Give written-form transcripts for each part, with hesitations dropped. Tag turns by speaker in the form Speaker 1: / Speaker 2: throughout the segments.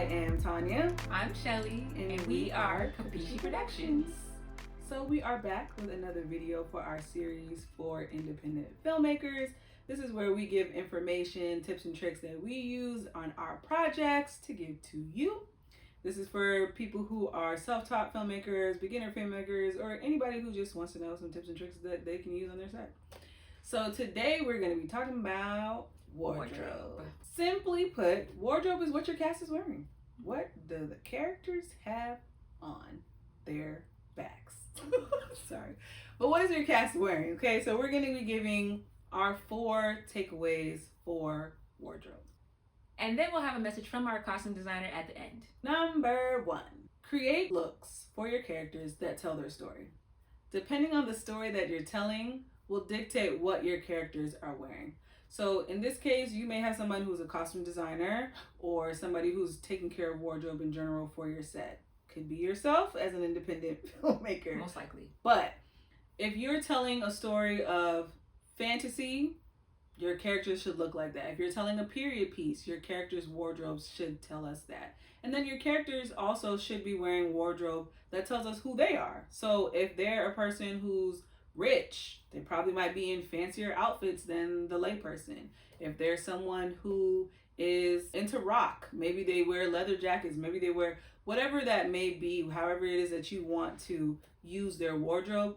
Speaker 1: am Tanya.
Speaker 2: I'm Shelly, and we are Capishi Productions.
Speaker 1: So we are back with another video for our series for independent filmmakers. This is where we give information, tips, and tricks that we use on our projects to give to you. This is for people who are self-taught filmmakers, beginner filmmakers, or anybody who just wants to know some tips and tricks that they can use on their side. So today we're going to be talking about wardrobe. Simply put, wardrobe is what your cast is wearing. What do the characters have on their backs? Sorry. But what is your cast wearing? Okay, so we're going to be giving our 4 takeaways for wardrobe.
Speaker 2: And then we'll have a message from our costume designer at the end.
Speaker 1: Number 1. Create looks for your characters that tell their story. Depending on the story that you're telling will dictate what your characters are wearing. So in this case, you may have someone who's a costume designer or somebody who's taking care of wardrobe in general for your set. Could be yourself as an independent filmmaker.
Speaker 2: Most likely.
Speaker 1: But if you're telling a story of fantasy, your characters should look like that. If you're telling a period piece, your characters' wardrobes should tell us that. And then your characters also should be wearing wardrobe that tells us who they are. So if they're a person who's rich, they probably might be in fancier outfits than the layperson. If there's someone who is into rock, maybe they wear leather jackets, maybe they wear whatever that may be, however it is that you want to use their wardrobe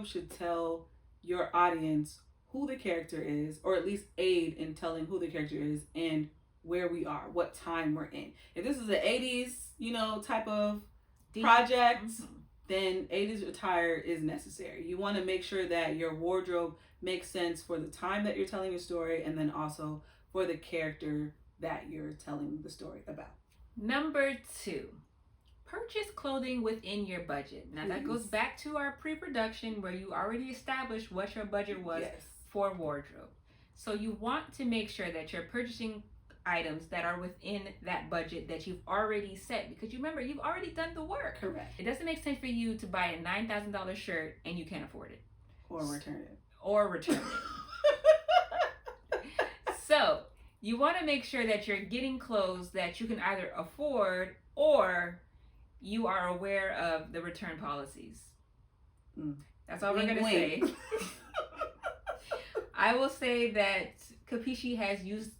Speaker 1: should tell your audience who the character is, or at least aid in telling who the character is and where we are, what time we're in. If this is an 80s, type of project, then 80s attire is necessary. You want to make sure that your wardrobe makes sense for the time that you're telling your story and then also for the character that you're telling the story about.
Speaker 2: Number 2, purchase clothing within your budget. Now that goes back to our pre-production where you already established what your budget was for wardrobe. So you want to make sure that you're purchasing items that are within that budget that you've already set, because you remember, you've already done the work.
Speaker 1: Correct.
Speaker 2: It doesn't make sense for you to buy a $9,000 shirt and you can't afford it.
Speaker 1: Or return it.
Speaker 2: So you want to make sure that you're getting clothes that you can either afford or you are aware of the return policies. That's all we're going to say. I will say that Capishi has used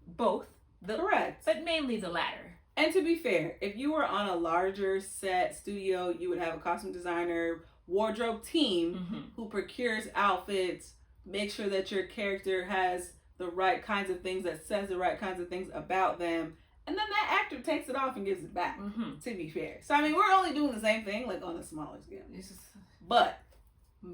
Speaker 2: both.
Speaker 1: Correct.
Speaker 2: But mainly the latter.
Speaker 1: And to be fair, if you were on a larger set studio, you would have a costume designer, wardrobe team who procures outfits, make sure that your character has the right kinds of things, that says the right kinds of things about them, and then that actor takes it off and gives it back, to be fair. So, I mean, we're only doing the same thing, like on a smaller scale. But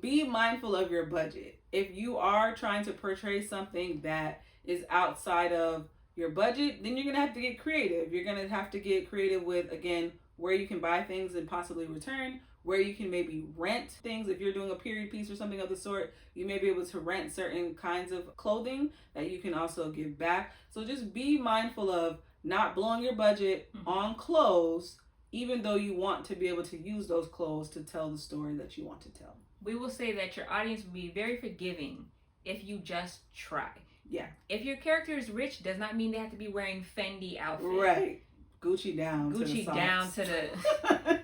Speaker 1: be mindful of your budget. If you are trying to portray something that is outside of your budget, then you're going to have to get creative. You're going to have to get creative with, again, where you can buy things and possibly return, where you can maybe rent things. If you're doing a period piece or something of the sort, you may be able to rent certain kinds of clothing that you can also give back. So just be mindful of not blowing your budget on clothes, even though you want to be able to use those clothes to tell the story that you want to tell.
Speaker 2: We will say that your audience will be very forgiving if you just try.
Speaker 1: Yeah.
Speaker 2: If your character is rich, does not mean they have to be wearing Fendi outfits.
Speaker 1: Right. Gucci down to the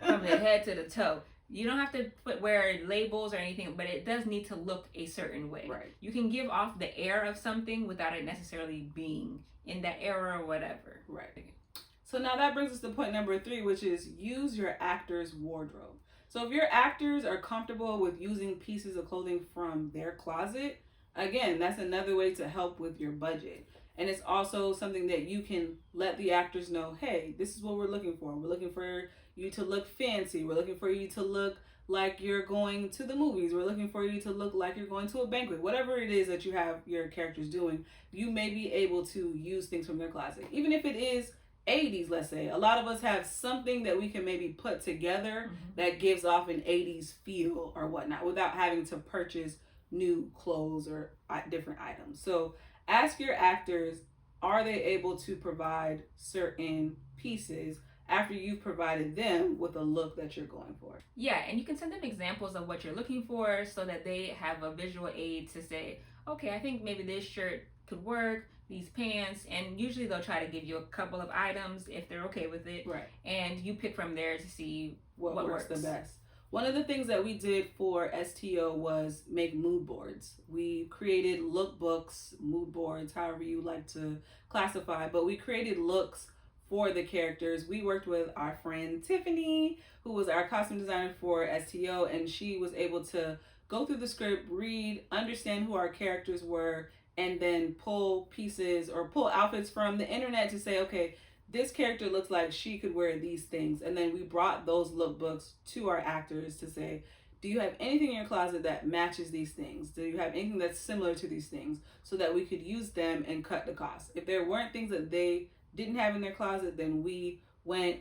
Speaker 2: from the head to the toe. You don't have to wear labels or anything, but it does need to look a certain way.
Speaker 1: Right.
Speaker 2: You can give off the air of something without it necessarily being in that era or whatever.
Speaker 1: Right. So now that brings us to point number 3, which is use your actor's wardrobe. So if your actors are comfortable with using pieces of clothing from their closet, again, that's another way to help with your budget. And it's also something that you can let the actors know, hey, this is what we're looking for. We're looking for you to look fancy. We're looking for you to look like you're going to the movies. We're looking for you to look like you're going to a banquet. Whatever it is that you have your characters doing, you may be able to use things from their closet. Even if it is 80s, let's say. A lot of us have something that we can maybe put together that gives off an 80s feel or whatnot without having to purchase new clothes or different items. So ask your actors, are they able to provide certain pieces after you've provided them with a look that you're going for?
Speaker 2: Yeah, and you can send them examples of what you're looking for so that they have a visual aid to say, okay, I think maybe this shirt could work. these pants, and usually they'll try to give you a couple of items if they're okay with it.
Speaker 1: Right.
Speaker 2: And you pick from there to see what works
Speaker 1: the best. One of the things that we did for STO was make mood boards. We created lookbooks, mood boards, however you like to classify, but we created looks for the characters. We worked with our friend Tiffany, who was our costume designer for STO, and she was able to go through the script, read, understand who our characters were, and then pull pieces or pull outfits from the internet to say, okay, this character looks like she could wear these things. And then we brought those lookbooks to our actors to say, do you have anything in your closet that matches these things? Do you have anything that's similar to these things? So that we could use them and cut the cost. If there weren't things that they didn't have in their closet, then we went,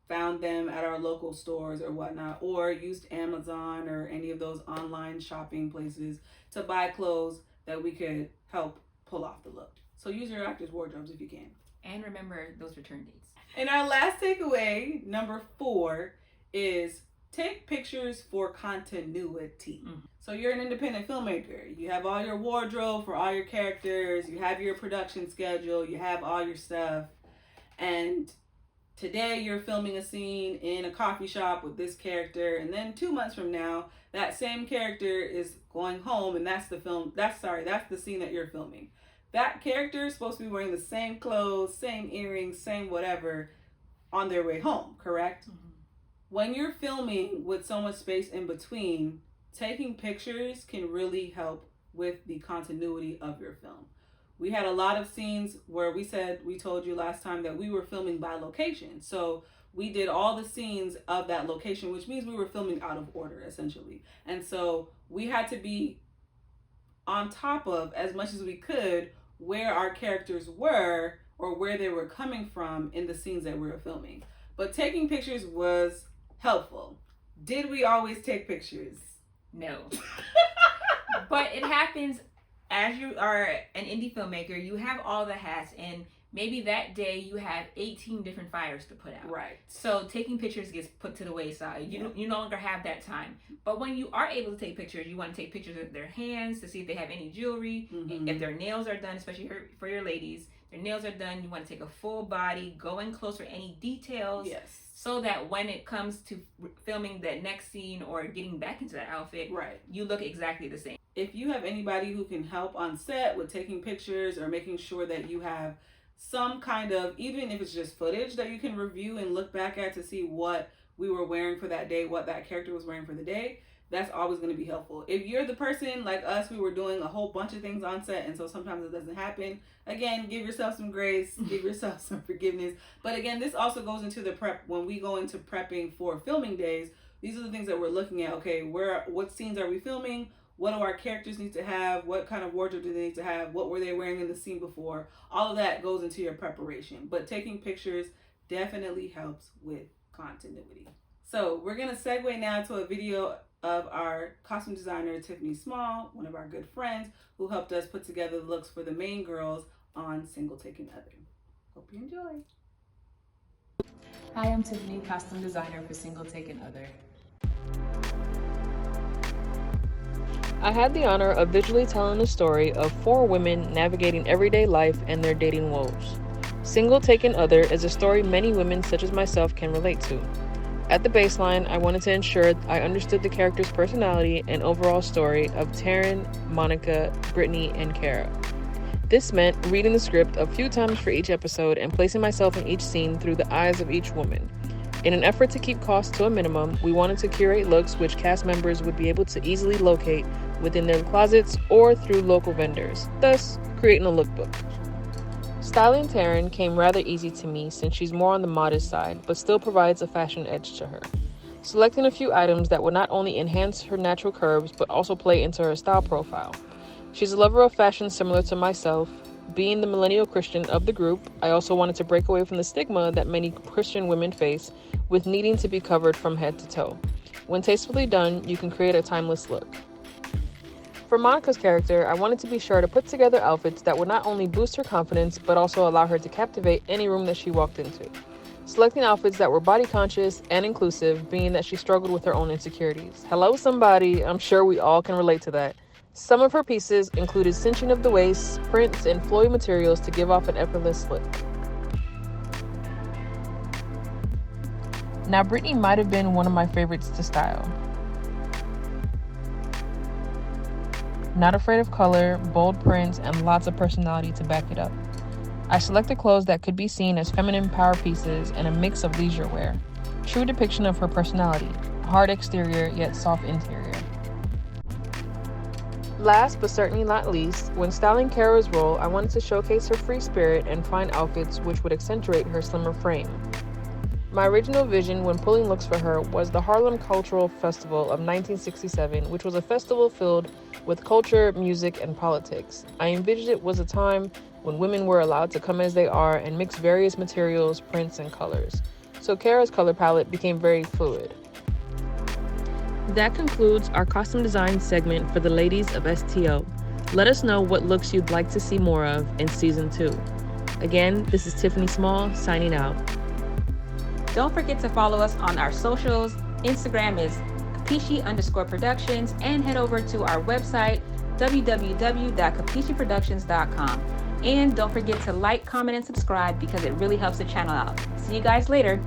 Speaker 1: found them at our local stores or whatnot, or used Amazon or any of those online shopping places to buy clothes that we could help pull off the look. So use your actors' wardrobes if you can.
Speaker 2: And remember those return dates.
Speaker 1: And our last takeaway, number 4, is take pictures for continuity. Mm-hmm. So you're an independent filmmaker. You have all your wardrobe for all your characters. You have your production schedule. You have all your stuff. And today you're filming a scene in a coffee shop with this character. And then 2 months from now, that same character is going home. And that's the scene that you're filming. That character is supposed to be wearing the same clothes, same earrings, same whatever on their way home, correct? Mm-hmm. When you're filming with so much space in between, taking pictures can really help with the continuity of your film. We had a lot of scenes where we told you last time that we were filming by location. So we did all the scenes of that location, which means we were filming out of order, essentially. And so we had to be on top of, as much as we could, where our characters were or where they were coming from in the scenes that we were filming. But taking pictures was helpful. Did we always take pictures?
Speaker 2: No. But it happens as you are an indie filmmaker, you have all the hats, and maybe that day you have 18 different fires to put out.
Speaker 1: Right.
Speaker 2: So taking pictures gets put to the wayside. You no longer have that time. But when you are able to take pictures, you want to take pictures of their hands to see if they have any jewelry, mm-hmm. if their nails are done, especially for your ladies. Their nails are done. You want to take a full body, go in close for any details.
Speaker 1: Yes.
Speaker 2: So that when it comes to filming that next scene or getting back into that outfit,
Speaker 1: right,
Speaker 2: you look exactly the same.
Speaker 1: If you have anybody who can help on set with taking pictures or making sure that you have some kind of, even if it's just footage that you can review and look back at to see what we were wearing for that day, what that character was wearing for the day, that's always going to be helpful. If you're the person like us, we were doing a whole bunch of things on set, and so sometimes it doesn't happen. Again, give yourself some grace, give yourself some forgiveness. But again, this also goes into the prep. When we go into prepping for filming days, these are the things that we're looking at. Okay, what scenes are we filming? What do our characters need to have? What kind of wardrobe do they need to have? What were they wearing in the scene before? All of that goes into your preparation. But taking pictures definitely helps with continuity. So we're going to segue now to a video of our costume designer, Tiffany Small, one of our good friends, who helped us put together the looks for the main girls on Single Taken Other. Hope you enjoy.
Speaker 3: Hi, I'm Tiffany, costume designer for Single Taken Other.
Speaker 4: I had the honor of visually telling the story of 4 women navigating everyday life and their dating woes. Single Taken Other is a story many women such as myself can relate to. At the baseline, I wanted to ensure I understood the character's personality and overall story of Taryn, Monica, Brittany, and Kara. This meant reading the script a few times for each episode and placing myself in each scene through the eyes of each woman. In an effort to keep costs to a minimum, we wanted to curate looks which cast members would be able to easily locate within their closets or through local vendors, thus creating a lookbook. Styling Taryn came rather easy to me since she's more on the modest side, but still provides a fashion edge to her. Selecting a few items that would not only enhance her natural curves, but also play into her style profile. She's a lover of fashion similar to myself. Being the millennial Christian of the group, I also wanted to break away from the stigma that many Christian women face with needing to be covered from head to toe. When tastefully done, you can create a timeless look. For Monica's character, I wanted to be sure to put together outfits that would not only boost her confidence, but also allow her to captivate any room that she walked into. Selecting outfits that were body conscious and inclusive, being that she struggled with her own insecurities. Hello, somebody. I'm sure we all can relate to that. Some of her pieces included cinching of the waist, prints, and flowy materials to give off an effortless look. Now, Brittany might have been one of my favorites to style. Not afraid of color, bold prints, and lots of personality to back it up. I selected clothes that could be seen as feminine power pieces and a mix of leisure wear. True depiction of her personality, hard exterior yet soft interior. Last but certainly not least, when styling Kara's role, I wanted to showcase her free spirit and find outfits which would accentuate her slimmer frame. My original vision when pulling looks for her was the Harlem Cultural Festival of 1967, which was a festival filled with culture, music, and politics. I envisioned it was a time when women were allowed to come as they are and mix various materials, prints, and colors. So Kara's color palette became very fluid. That concludes our costume design segment for the ladies of STO. Let us know what looks you'd like to see more of in season 2. Again, this is Tiffany Small signing out.
Speaker 2: Don't forget to follow us on our socials. Instagram is Capiche_productions, and head over to our website, www.capicheproductions.com. And don't forget to like, comment, and subscribe because it really helps the channel out. See you guys later.